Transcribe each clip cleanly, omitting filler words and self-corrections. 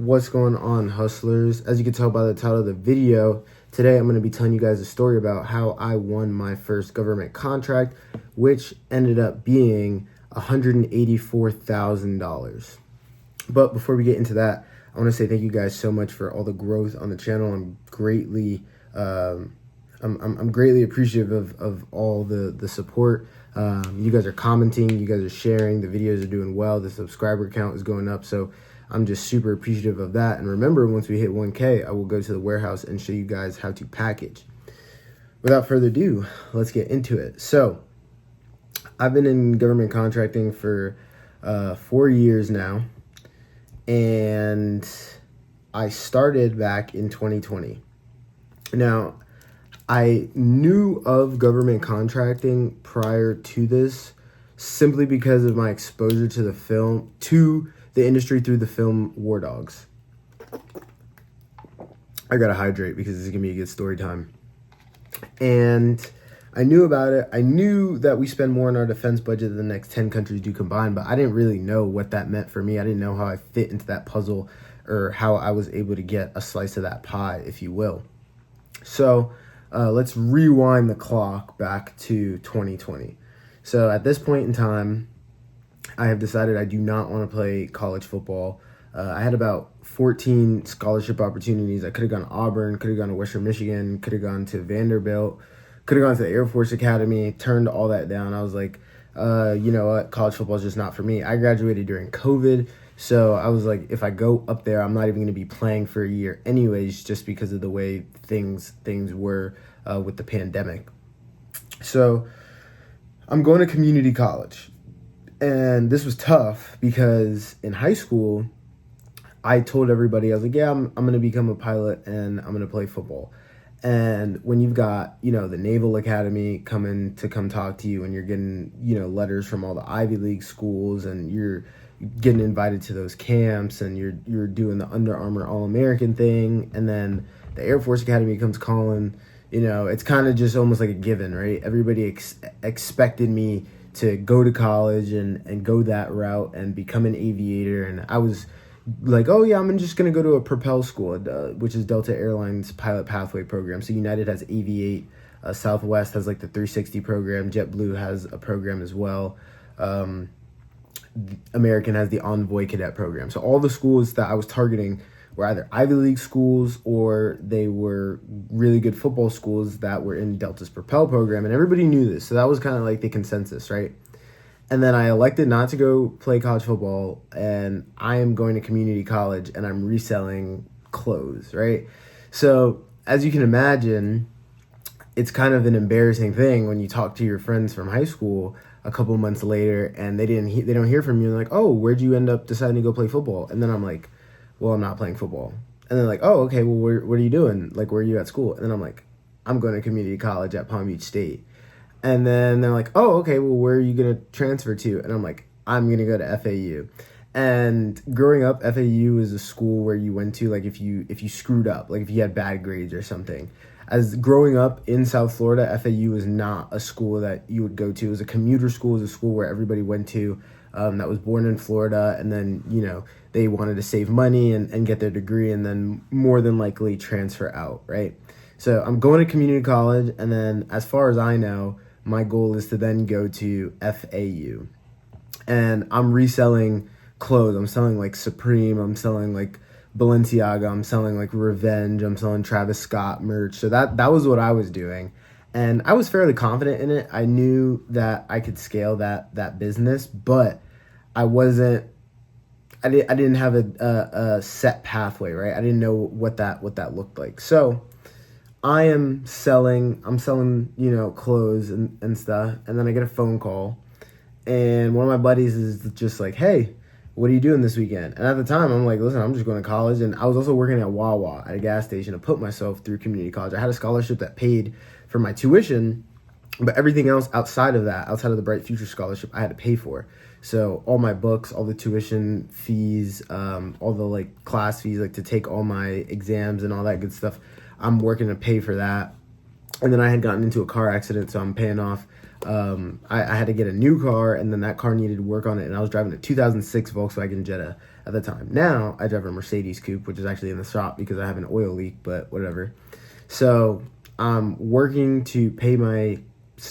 What's going on, hustlers? As you can tell by the title of the video, today I'm going to be telling you guys a story about how I won my first government contract, which ended up being $184,000. But before we get into that, I want to say thank you guys so much for all the growth on the channel. I'm greatly appreciative of all the support. You guys are commenting, you guys are sharing, the videos are doing well, the subscriber count is going up, so I'm just super appreciative of that. And remember, once we hit 1K, I will go to the warehouse and show you guys how to package. Without further ado, let's get into it. So I've been in government contracting for 4 years now, and I started back in 2020. Now, I knew of government contracting prior to this simply because of my exposure to the industry through the film War Dogs. I gotta hydrate because this is gonna be a good story time. And I knew about it. I knew that we spend more on our defense budget than the next 10 countries do combined, but I didn't really know what that meant for me. I didn't know how I fit into that puzzle or how I was able to get a slice of that pie, if you will. So let's rewind the clock back to 2020. So at this point in time, I have decided I do not want to play college football. I had about 14 scholarship opportunities. I could have gone to Auburn, could have gone to Western Michigan, could have gone to Vanderbilt, could have gone to the Air Force Academy, turned all that down. I was like, you know what, college football is just not for me. I graduated during COVID, so I was like, if I go up there, I'm not even going to be playing for a year anyways, just because of the way things were with the pandemic. So I'm going to community college. And this was tough because in high school, I told everybody, I was like, yeah, I'm going to become a pilot and I'm going to play football. And when you've got, the Naval Academy come talk to you, and you're getting, letters from all the Ivy League schools, and you're getting invited to those camps, and you're doing the Under Armour All-American thing, and then the Air Force Academy comes calling, it's kind of just almost like a given, right? Everybody expected me to go to college and go that route and become an aviator. And I was like, oh yeah, I'm just going to go to a Propel school, which is Delta Airlines pilot pathway program. So United has Aviate, Southwest has like the 360 program, JetBlue has a program as well. American has the Envoy Cadet program. So all the schools that I was targeting were either Ivy League schools or they were really good football schools that were in Delta's Propel program. And everybody knew this. So that was kind of like the consensus, right? And then I elected not to go play college football, and I am going to community college and I'm reselling clothes, right? So as you can imagine, it's kind of an embarrassing thing when you talk to your friends from high school a couple months later and they don't hear from you. And like, oh, where'd you end up deciding to go play football? And then I'm like, well, I'm not playing football. And they're like, oh, okay, well, what are you doing? Like, where are you at school? And then I'm like, I'm going to community college at Palm Beach State. And then they're like, oh, okay, well, where are you going to transfer to? And I'm like, I'm going to go to FAU. And growing up, FAU is a school where you went to, like, if you screwed up, like if you had bad grades or something. As growing up in South Florida, FAU is not a school that you would go to. It was a commuter school. It was a school where everybody went to that was born in Florida, and then, they wanted to save money and get their degree and then more than likely transfer out, right? So I'm going to community college, and then as far as I know, my goal is to then go to FAU. And I'm reselling clothes. I'm selling like Supreme, I'm selling like Balenciaga, I'm selling like Revenge, I'm selling Travis Scott merch. So that was what I was doing. And I was fairly confident in it. I knew that I could scale that business, but I didn't have a set pathway, right? I didn't know what that looked like. So I'm selling, clothes and stuff. And then I get a phone call, and one of my buddies is just like, hey, what are you doing this weekend? And at the time, I'm like, listen, I'm just going to college. And I was also working at Wawa at a gas station to put myself through community college. I had a scholarship that paid for my tuition, but everything else outside of the Bright Future Scholarship, I had to pay for. So all my books, all the tuition fees, all the like class fees, like to take all my exams and all that good stuff, I'm working to pay for that. And then I had gotten into a car accident, so I'm paying off. I had to get a new car, and then that car needed work on it, and I was driving a 2006 Volkswagen Jetta at the time. Now I drive a Mercedes coupe, which is actually in the shop because I have an oil leak, but whatever. So I'm working to pay my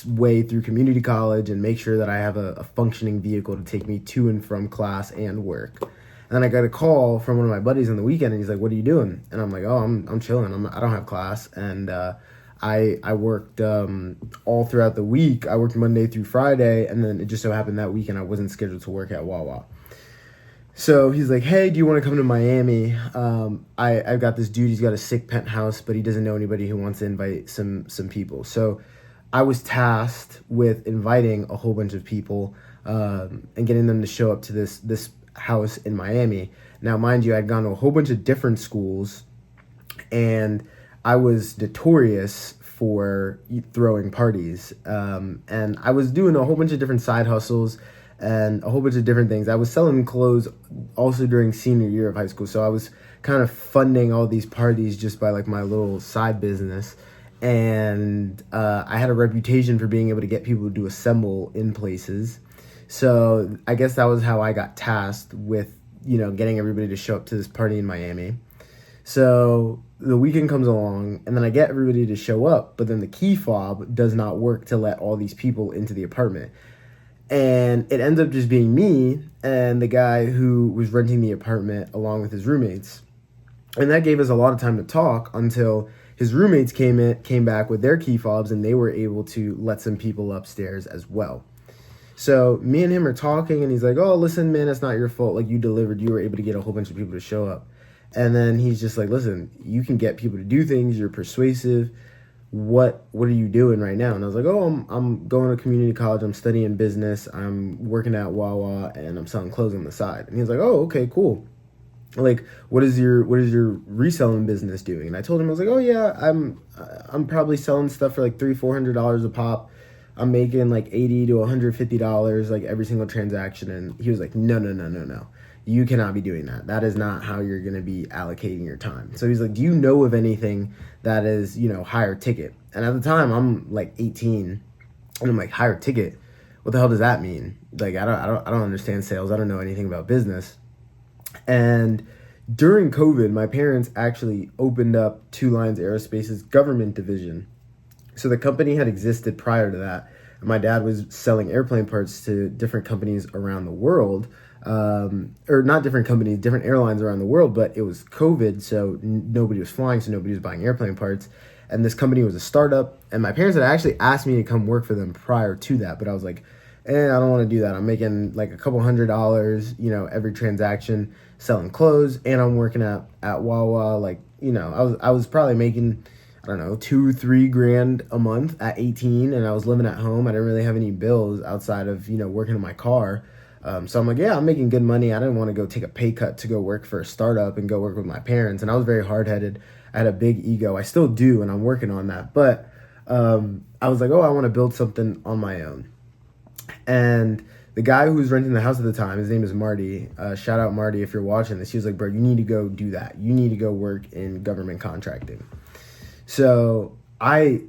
way through community college and make sure that I have a functioning vehicle to take me to and from class and work. And then I got a call from one of my buddies on the weekend, and he's like, "What are you doing?" And I'm like, "Oh, I'm chilling. I don't have class." And I worked all throughout the week. I worked Monday through Friday, and then it just so happened that weekend I wasn't scheduled to work at Wawa. So he's like, "Hey, do you want to come to Miami? I've got this dude. He's got a sick penthouse, but he doesn't know anybody who wants to invite some people." So I was tasked with inviting a whole bunch of people and getting them to show up to this house in Miami. Now, mind you, I'd gone to a whole bunch of different schools, and I was notorious for throwing parties. And I was doing a whole bunch of different side hustles and a whole bunch of different things. I was selling clothes also during senior year of high school. So I was kind of funding all these parties just by like my little side business. And I had a reputation for being able to get people to assemble in places. So I guess that was how I got tasked with, getting everybody to show up to this party in Miami. So the weekend comes along, and then I get everybody to show up, but then the key fob does not work to let all these people into the apartment. And it ends up just being me and the guy who was renting the apartment along with his roommates. And that gave us a lot of time to talk until his roommates came back with their key fobs, and they were able to let some people upstairs as well. So me and him are talking, and he's like, "Oh, listen, man, it's not your fault. Like, you delivered. You were able to get a whole bunch of people to show up." And then he's just like, "Listen, you can get people to do things. You're persuasive. What are you doing right now?" And I was like, "Oh, I'm going to community college. I'm studying business. I'm working at Wawa, and I'm selling clothes on the side." And he's like, "Oh, okay, cool. Like, what is your reselling business doing?" And I told him, I was like, "Oh yeah, I'm probably selling stuff for like $300-400 a pop. I'm making like $80 to $150 like every single transaction." And he was like, No. You cannot be doing that. That is not how you're going to be allocating your time. So he's like, "Do you know of anything that is, higher ticket?" And at the time I'm like 18, and I'm like, "Higher ticket? What the hell does that mean?" Like, I don't understand sales. I don't know anything about business. And during COVID, my parents actually opened up Two Lines Aerospace's government division. So the company had existed prior to that. My dad was selling airplane parts to different companies around the world, or not different companies, different airlines around the world, but it was COVID, so nobody was flying, so nobody was buying airplane parts. And this company was a startup, and my parents had actually asked me to come work for them prior to that, but I was like, I don't want to do that. I'm making like a couple $100, every transaction selling clothes, and I'm working at Wawa. Like, I was probably making, I don't know, $2-3 grand a month at 18, and I was living at home. I didn't really have any bills outside of, working in my car. So I'm like, yeah, I'm making good money. I didn't want to go take a pay cut to go work for a startup and go work with my parents. And I was very hard-headed. I had a big ego. I still do, and I'm working on that. But I was like, I want to build something on my own. And the guy who was renting the house at the time, his name is Marty. Shout out Marty if you're watching this. He was like, "Bro, you need to go do that. You need to go work in government contracting." So I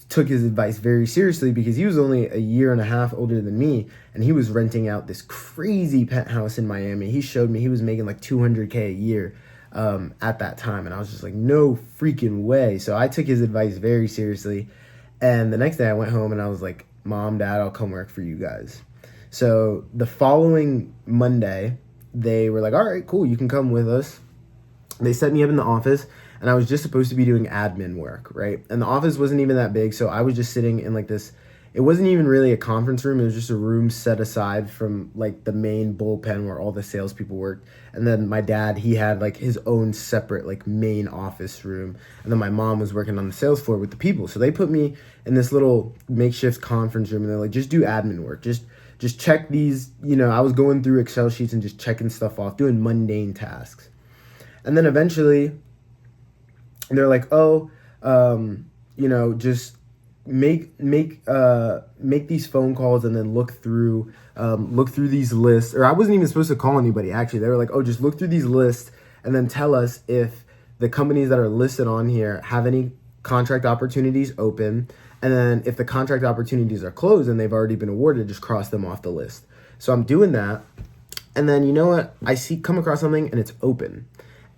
took his advice very seriously because he was only a year and a half older than me, and he was renting out this crazy penthouse in Miami. He showed me he was making like $200K a year at that time, and I was just like, no freaking way. So I took his advice very seriously, and the next day I went home and I was like, "Mom, Dad, I'll come work for you guys." So the following Monday, they were like, "All right, cool, you can come with us." They set me up in the office, and I was just supposed to be doing admin work, right? And the office wasn't even that big, so I was just sitting in like this, it wasn't even really a conference room, it was just a room set aside from like the main bullpen where all the salespeople worked. And then my dad, he had like his own separate like main office room. And then my mom was working on the sales floor with the people. So they put me in this little makeshift conference room, and they're like, "Just do admin work. Just check these," I was going through Excel sheets and just checking stuff off, doing mundane tasks. And then eventually they're like, just make these phone calls and then look through these lists. Or I wasn't even supposed to call anybody, actually. They were like, just look through these lists and then tell us if the companies that are listed on here have any contract opportunities open. And then if the contract opportunities are closed and they've already been awarded, just cross them off the list. So I'm doing that. And then, you know what? Come across something and it's open.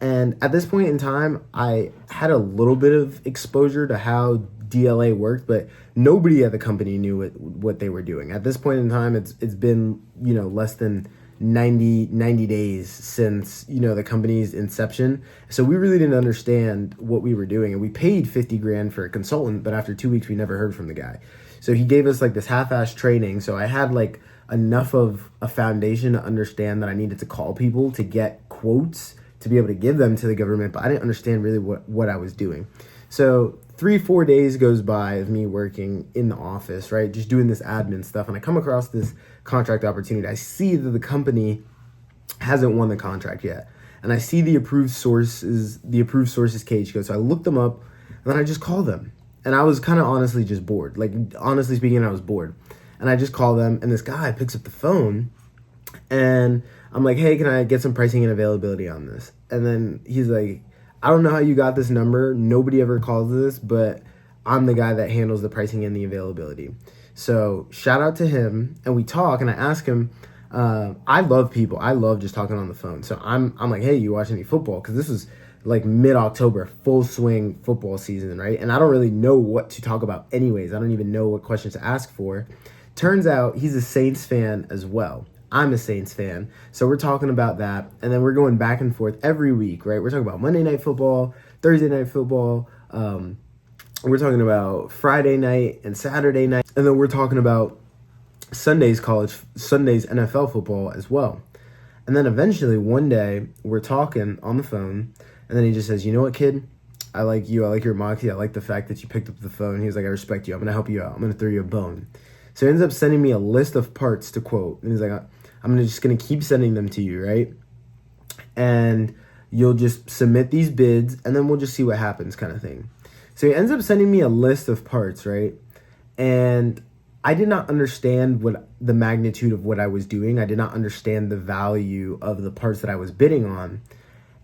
And at this point in time, I had a little bit of exposure to how DLA worked, but nobody at the company knew what they were doing. At this point in time, it's been, less than 90 days since, the company's inception. So we really didn't understand what we were doing. And we paid 50 grand for a consultant, but after 2 weeks, we never heard from the guy. So he gave us like this half-assed training. So I had like enough of a foundation to understand that I needed to call people to get quotes to be able to give them to the government, but I didn't understand really what I was doing. So 3-4 days goes by of me working in the office, right? Just doing this admin stuff. And I come across this contract opportunity. I see that the company hasn't won the contract yet. And I see the approved sources cage code. So I look them up and then I just call them. And I was kind of honestly just bored. Like, honestly speaking, I was bored. And I just call them and this guy picks up the phone and I'm like, hey, can I get some pricing and availability on this? And then he's like, I don't know how you got this number. Nobody ever calls this, but I'm the guy that handles the pricing and the availability. So shout out to him. And we talk and I ask him, I love people. I love just talking on the phone. So I'm like, hey, you watch any football? Because this was like mid-October, full swing football season, right? And I don't really know what to talk about anyways. I don't even know what questions to ask for. Turns out he's a Saints fan as well. I'm a Saints fan. So we're talking about that. And then we're going back and forth every week, right? We're talking about Monday Night Football, Thursday Night Football. We're talking about Friday night and Saturday night. And then we're talking about Sunday's NFL football as well. And then eventually one day we're talking on the phone. And then he just says, you know what, kid? I like you. I like your moxie. I like the fact that you picked up the phone. He was like, I respect you. I'm going to help you out. I'm going to throw you a bone. So he ends up sending me a list of parts to quote. And he's like, I'm just going to keep sending them to you, right? And you'll just submit these bids, and then we'll just see what happens kind of thing. So he ends up sending me a list of parts, right? And I did not understand what the magnitude of what I was doing. I did not understand the value of the parts that I was bidding on.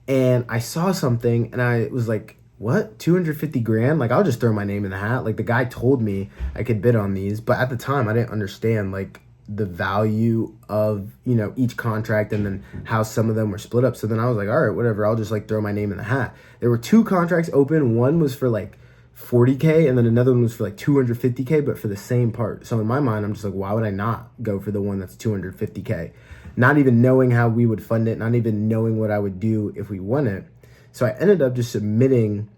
And I saw something, and I was like, what? 250 grand? Like, I'll just throw my name in the hat. Like, the guy told me I could bid on these, but at the time I didn't understand like the value of, each contract and then how some of them were split up. So then I was like, all right, whatever. I'll just like throw my name in the hat. There were 2 contracts open. One was for like 40K and then another one was for like 250K, but for the same part. So in my mind, I'm just like, why would I not go for the one that's 250K? Not even knowing how we would fund it, not even knowing what I would do if we won it. So I ended up just submitting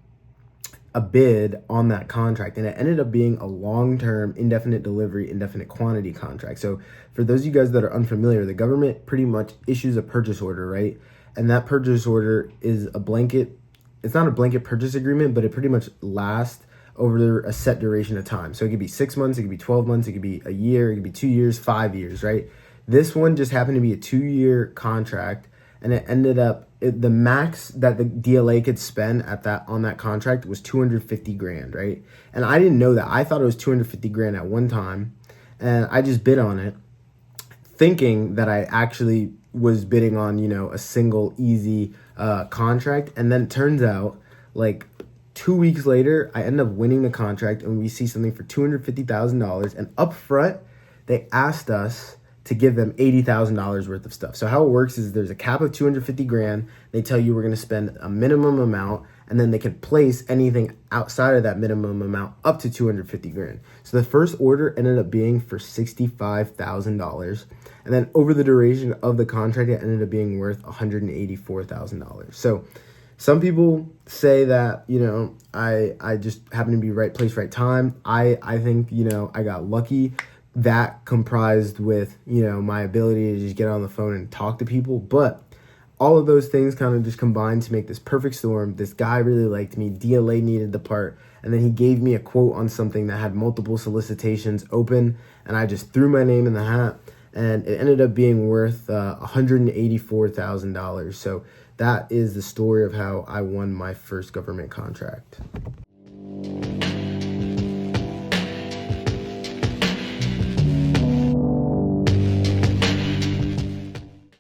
a bid on that contract, and it ended up being a long-term, indefinite delivery, indefinite quantity contract. So for those of you guys that are unfamiliar, the government pretty much issues a purchase order, right? And that purchase order is a blanket. It's not a blanket purchase agreement, but it pretty much lasts over a set duration of time. So it could be 6 months, it could be 12 months, it could be a year, it could be 2 years, 5 years, right? This one just happened to be a 2-year contract, and it ended up, the max that the DLA could spend on that contract was 250 grand, right? And I didn't know that. I thought it was 250 grand at one time, and I just bid on it, thinking that I actually was bidding on, a single easy contract. And then it turns out, like 2 weeks later, I end up winning the contract, and we see something for $250,000. And up front, they asked us to give them $80,000 worth of stuff. So how it works is there's a cap of 250 grand. They tell you we're going to spend a minimum amount, and then they can place anything outside of that minimum amount up to 250 grand. So the first order ended up being for $65,000. And then over the duration of the contract, it ended up being worth $184,000. So some people say that, I just happened to be right place, right time. I think, I got lucky. That comprised with, my ability to just get on the phone and talk to people. But all of those things kind of just combined to make this perfect storm. This guy really liked me. DLA needed the part. And then he gave me a quote on something that had multiple solicitations open. And I just threw my name in the hat. And it ended up being worth $184,000. So that is the story of how I won my first government contract.